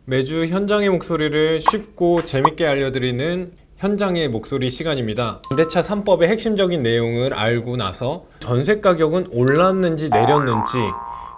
매주 현장의 목소리를 쉽고 재밌게 알려드리는 현장의 목소리 시간입니다. 임대차 3법의 핵심적인 내용을 알고 나서 전세 가격은 올랐는지 내렸는지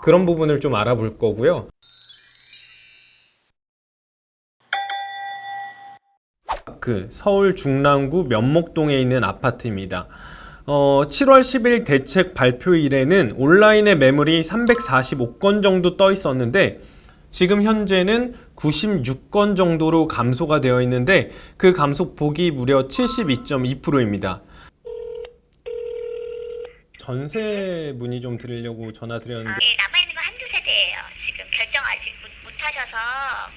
그런 부분을 좀 알아볼 거고요. 서울 중랑구 면목동에 있는 아파트입니다. 7월 10일 대책 발표일에는 온라인에 매물이 345건 정도 떠 있었는데 지금 현재는 96건 정도로 감소가 되어 있는데 그 감소폭이 무려 72.2%입니다. 전세 문의 좀 드리려고 전화드렸는데 네, 남아있는 거 한두 세대예요. 지금 결정 아직 못 하셔서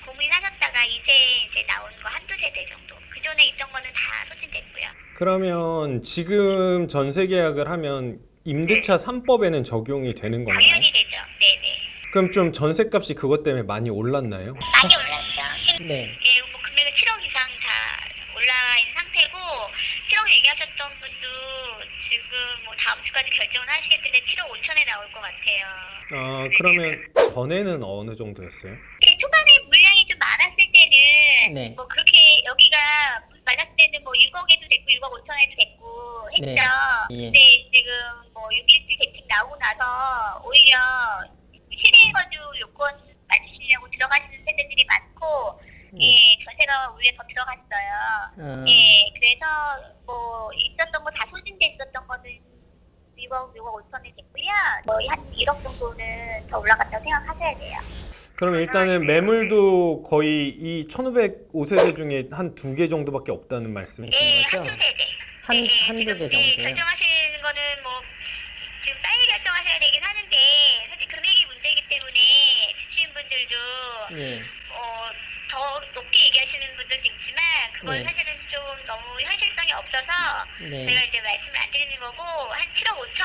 고민하셨다가 이제 나오는 거 한두 세대 정도. 그 전에 있던 거는 다 소진됐고요. 그러면 지금 전세 계약을 하면 임대차 3법에는 적용이 되는 건가요? 당연히 되죠. 네네. 그럼 좀 전세값이 그것 때문에 많이 올랐나요? 많이 올랐죠. 네. 예, 뭐 금액은 7억 이상 다 올라 있는 상태고 7억 얘기하셨던 분도 지금 뭐 다음 주까지 결정을 하시기 때문에 7억 5천에 나올 것 같아요. 그러면 전에는 어느 정도였어요? 예, 초반에 물량이 좀 많았을 때는 네. 뭐 그렇게 여기가 많았을 때는 뭐 6억에도 됐고 6억 5천에도 됐고 했죠. 네. 예. 근데 지금 뭐 6.17 대책 나오고 나서 오히려 실외거주 요건 맞추시려고 들어가시는 세대들이 많고 예, 전세가 오히려 더 들어갔어요. 예, 그래서 뭐 있었던 거 다 소진돼 있었던 거는 6억 5천에 됐고요. 거의 한 1억 정도는 더 올라갔다고 생각하셔야 돼요. 그럼 일단은 매물도 거의 이 1505세대 중에 한 두 개 정도밖에 없다는 말씀이신 예, 거죠? 한두 세대. 한두 대 지금, 정도요? 결정하시는 거는 뭐 지금 빨리 결정하셔야 되긴 하는데 사실 금액이 문제이기 때문에 집주인분들도 예. 더 높게 얘기하시는 분들도 있지만 그건 네. 사실은 좀 너무 현실성이 없어서 네. 제가 이제 말씀을 안 드리는 거고 한 7억 5천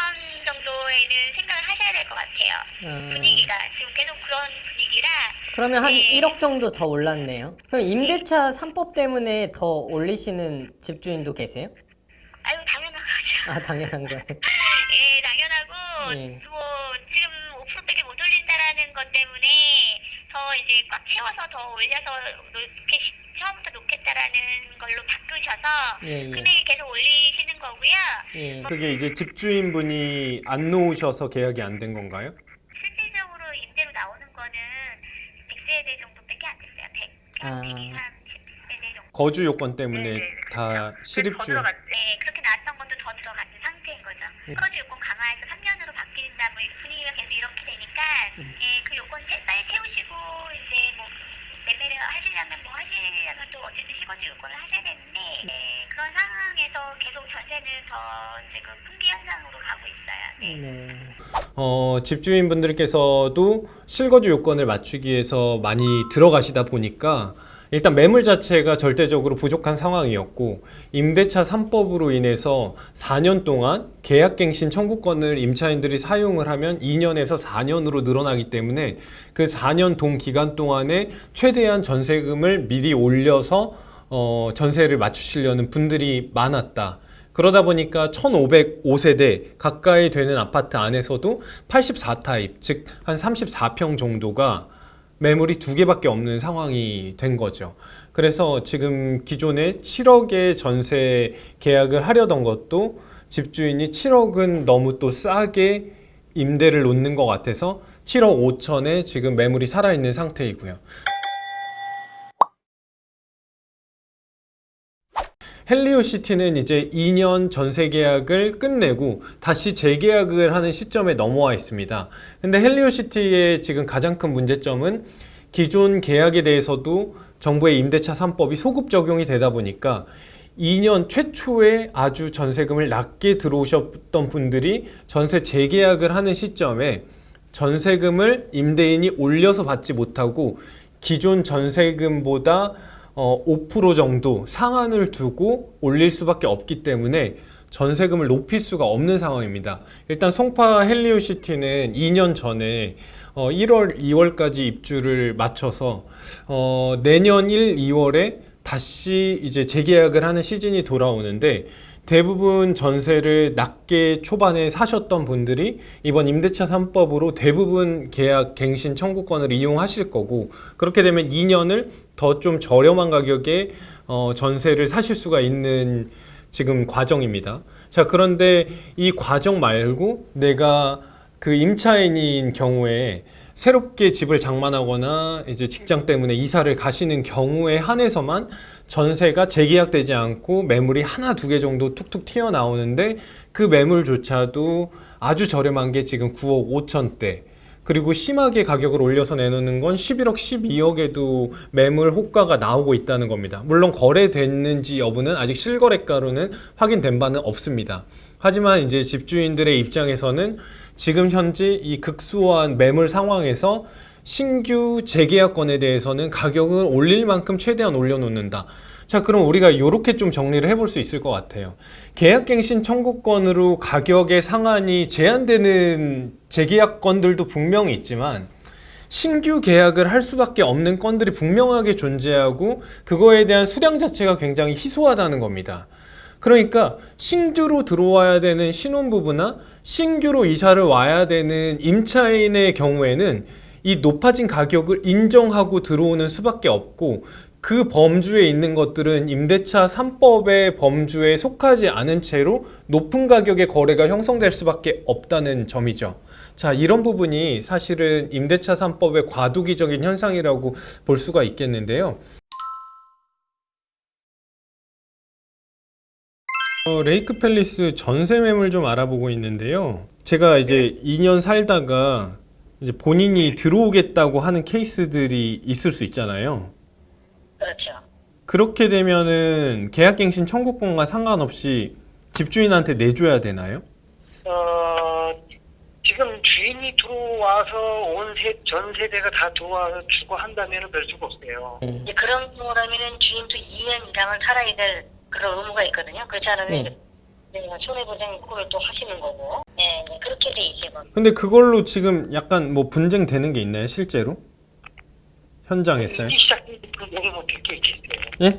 정도에는 생각을 하셔야 될 것 같아요. 분위기가 지금 계속 그런 분위기라 그러면 한 네. 1억 정도 더 올랐네요. 그럼 임대차 3법 때문에 더 올리시는 집주인도 계세요? 아유 당연한 거죠. 아, 당연한 거예요. 예, 당연하고 예. 뭐 지금 5%밖에 못 올린다라는 것 때문에 더 이제 꽉 채워서 더 올려서 높게 처음부터 놓겠다라는 걸로 바꾸셔서 예, 예. 금액을 계속 올리시는 거고요. 예. 그게 이제 집주인분이 안 놓으셔서 계약이 안 된 건가요? 실질적으로 임대로 나오는 거는 100세대 정도밖에 안 됐어요. 100, 아. 130세대 정도. 거주 요건 때문에 네. 다 더 실입주. 들어갔, 네, 그렇게 나왔던 것도 더 들어가는 상태인 거죠. 거주 요건 강화해서 3년으로 바뀐다, 뭐 분위기가 계속 이렇게 되니까, 예, 그 요건 빨리 채우시고, 이제 뭐, 매매를 하시려면 또 어쨌든 실거주 요건을 하셔야 되는데, 네, 그런 상황에서 계속 전세는 더 지금 풍기 현상으로 가고 있어요. 네. 네. 집주인분들께서도 실거주 요건을 맞추기 위해서 많이 들어가시다 보니까 일단 매물 자체가 절대적으로 부족한 상황이었고 임대차 3법으로 인해서 4년 동안 계약갱신 청구권을 임차인들이 사용을 하면 2년에서 4년으로 늘어나기 때문에 그 4년 동기간 동안에 최대한 전세금을 미리 올려서 전세를 맞추시려는 분들이 많았다. 그러다 보니까 1505세대 가까이 되는 아파트 안에서도 84타입, 즉 한 34평 정도가 매물이 두 개밖에 없는 상황이 된 거죠. 그래서 지금 기존에 7억의 전세 계약을 하려던 것도 집주인이 7억은 너무 또 싸게 임대를 놓는 것 같아서 7억 5천에 지금 매물이 살아있는 상태이고요. 헬리오시티는 이제 2년 전세 계약을 끝내고 다시 재계약을 하는 시점에 넘어와 있습니다. 근데 헬리오시티의 지금 가장 큰 문제점은 기존 계약에 대해서도 정부의 임대차 3법이 소급 적용이 되다 보니까 2년 최초에 아주 전세금을 낮게 들어오셨던 분들이 전세 재계약을 하는 시점에 전세금을 임대인이 올려서 받지 못하고 기존 전세금보다 5% 정도 상한을 두고 올릴 수밖에 없기 때문에 전세금을 높일 수가 없는 상황입니다. 일단 송파 헬리오시티는 2년 전에 1월, 2월까지 입주를 마쳐서 내년 1, 2월에 다시 이제 재계약을 하는 시즌이 돌아오는데 대부분 전세를 낮게 초반에 사셨던 분들이 이번 임대차 3법으로 대부분 계약 갱신 청구권을 이용하실 거고, 그렇게 되면 2년을 더 좀 저렴한 가격에 전세를 사실 수가 있는 지금 과정입니다. 자, 그런데 이 과정 말고 내가 그 임차인인 경우에 새롭게 집을 장만하거나 이제 직장 때문에 이사를 가시는 경우에 한해서만 전세가 재계약되지 않고 매물이 하나 두 개 정도 툭툭 튀어나오는데, 그 매물조차도 아주 저렴한 게 지금 9억 5천대, 그리고 심하게 가격을 올려서 내놓는 건 11억 12억에도 매물 호가가 나오고 있다는 겁니다. 물론 거래됐는지 여부는 아직 실거래가로는 확인된 바는 없습니다. 하지만 이제 집주인들의 입장에서는 지금 현재 이 극소한 매물 상황에서 신규 재계약건에 대해서는 가격을 올릴 만큼 최대한 올려놓는다. 자, 그럼 우리가 이렇게 좀 정리를 해볼 수 있을 것 같아요. 계약갱신 청구권으로 가격의 상한이 제한되는 재계약건들도 분명히 있지만, 신규 계약을 할 수밖에 없는 건들이 분명하게 존재하고 그거에 대한 수량 자체가 굉장히 희소하다는 겁니다. 그러니까 신규로 들어와야 되는 신혼부부나 신규로 이사를 와야 되는 임차인의 경우에는 이 높아진 가격을 인정하고 들어오는 수밖에 없고, 그 범주에 있는 것들은 임대차 3법의 범주에 속하지 않은 채로 높은 가격의 거래가 형성될 수밖에 없다는 점이죠. 자, 이런 부분이 사실은 임대차 3법의 과도기적인 현상이라고 볼 수가 있겠는데요. 레이크 팰리스 전세 매물 좀 알아보고 있는데요. 제가 이제 2년 살다가 이제 본인이 들어오겠다고 하는 케이스들이 있을 수 있잖아요. 그렇죠. 그렇게 되면은 계약갱신 청구권과 상관없이 집주인한테 내줘야 되나요? 지금 주인이 들어와서 전 세대가 다 들어와서 주고 한다면 별 수가 없어요. 이제 그런 경우라면은 주인도 2년 이상을 살아야 될 그런 의무가 있거든요. 그렇지 않으면 손해보상 그걸 또 하시는 거고. 네, 그렇게 돼 있어요. 근데 그걸로 지금 약간 뭐 분쟁 되는 게 있나요, 실제로? 현장에서요? 여기 뭐 될게 있겠어요. 예?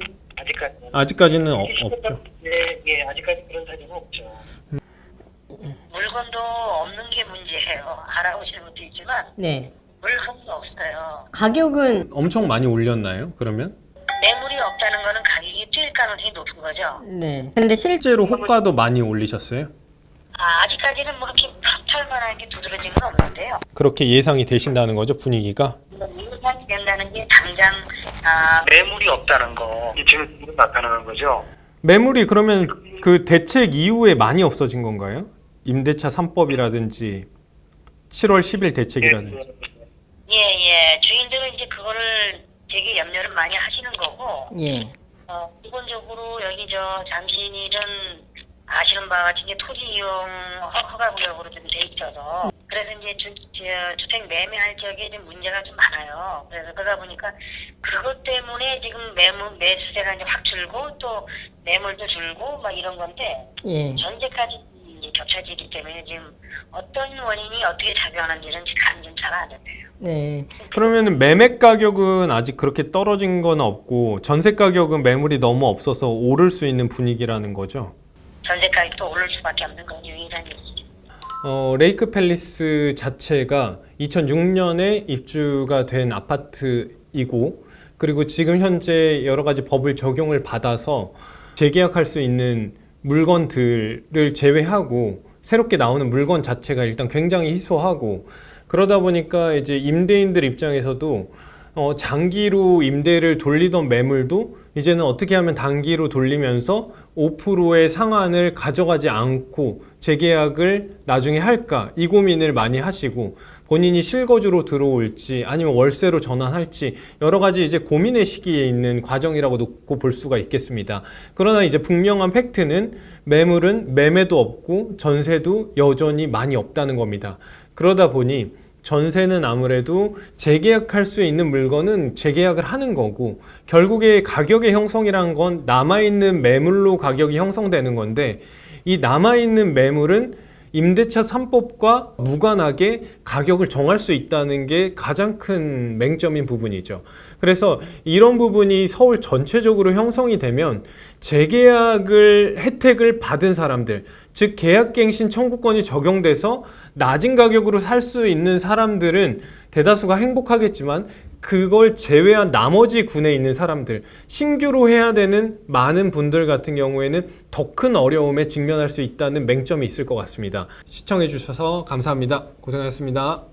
아직까지는 없죠. 예, 아직까지 그런 사정은 없죠. 물건도 없는 게 문제예요. 알아보시는 것도 있지만 네. 물건도 없어요. 가격은 엄청 많이 올렸나요, 그러면? 매물이 없다는 거는 가격이 뛸 가능성이 높은 거죠. 네. 근데 실제로 호가도 많이 올리셨어요? 아직까지는 뭐 그렇게 탈만한 게 두드러진 건 없는데요. 그렇게 예상이 되신다는 거죠, 분위기가? 예상이 된다는 게 당장 매물이 없다는 거 지금 나타나는 거죠. 매물이 그러면 그 대책 이후에 많이 없어진 건가요? 임대차 3법이라든지 7월 10일 대책이라든지. 예. 주인들은 이제 그거를 되게 염려를 많이 하시는 거고. 예. 기본적으로 여기 잠실은 아시는 바와 같이 이제 토지 이용 허가구역으로 좀 돼 있어서, 그래서 이제 주택 매매할 지역에 좀 문제가 좀 많아요. 그래서 그러다 보니까 그것 때문에 지금 매수세가 이제 확 줄고 또 매물도 줄고 막 이런 건데, 예. 전세까지 이제 겹쳐지기 때문에 지금 어떤 원인이 어떻게 작용하는지는 감이 좀 잘 안 돼요. 네. 그러면 매매 가격은 아직 그렇게 떨어진 건 없고, 전세 가격은 매물이 너무 없어서 오를 수 있는 분위기라는 거죠? 전세 가격도 오를 수밖에 없는 건 유일한 얘기죠. 레이크 팰리스 자체가 2006년에 입주가 된 아파트이고, 그리고 지금 현재 여러 가지 법을 적용을 받아서 재계약할 수 있는 물건들을 제외하고 새롭게 나오는 물건 자체가 일단 굉장히 희소하고, 그러다 보니까 이제 임대인들 입장에서도 장기로 임대를 돌리던 매물도 이제는 어떻게 하면 단기로 돌리면서 5%의 상한을 가져가지 않고 재계약을 나중에 할까, 이 고민을 많이 하시고, 본인이 실거주로 들어올지 아니면 월세로 전환할지 여러 가지 이제 고민의 시기에 있는 과정이라고도 볼 수가 있겠습니다. 그러나 이제 분명한 팩트는 매물은 매매도 없고 전세도 여전히 많이 없다는 겁니다. 그러다 보니 전세는 아무래도 재계약할 수 있는 물건은 재계약을 하는 거고, 결국에 가격의 형성이란 건 남아있는 매물로 가격이 형성되는 건데, 이 남아있는 매물은 임대차 3법과 무관하게 가격을 정할 수 있다는 게 가장 큰 맹점인 부분이죠. 그래서 이런 부분이 서울 전체적으로 형성이 되면 재계약을 혜택을 받은 사람들, 즉 계약갱신 청구권이 적용돼서 낮은 가격으로 살 수 있는 사람들은 대다수가 행복하겠지만 그걸 제외한 나머지 군에 있는 사람들, 신규로 해야 되는 많은 분들 같은 경우에는 더 큰 어려움에 직면할 수 있다는 맹점이 있을 것 같습니다. 시청해 주셔서 감사합니다. 고생하셨습니다.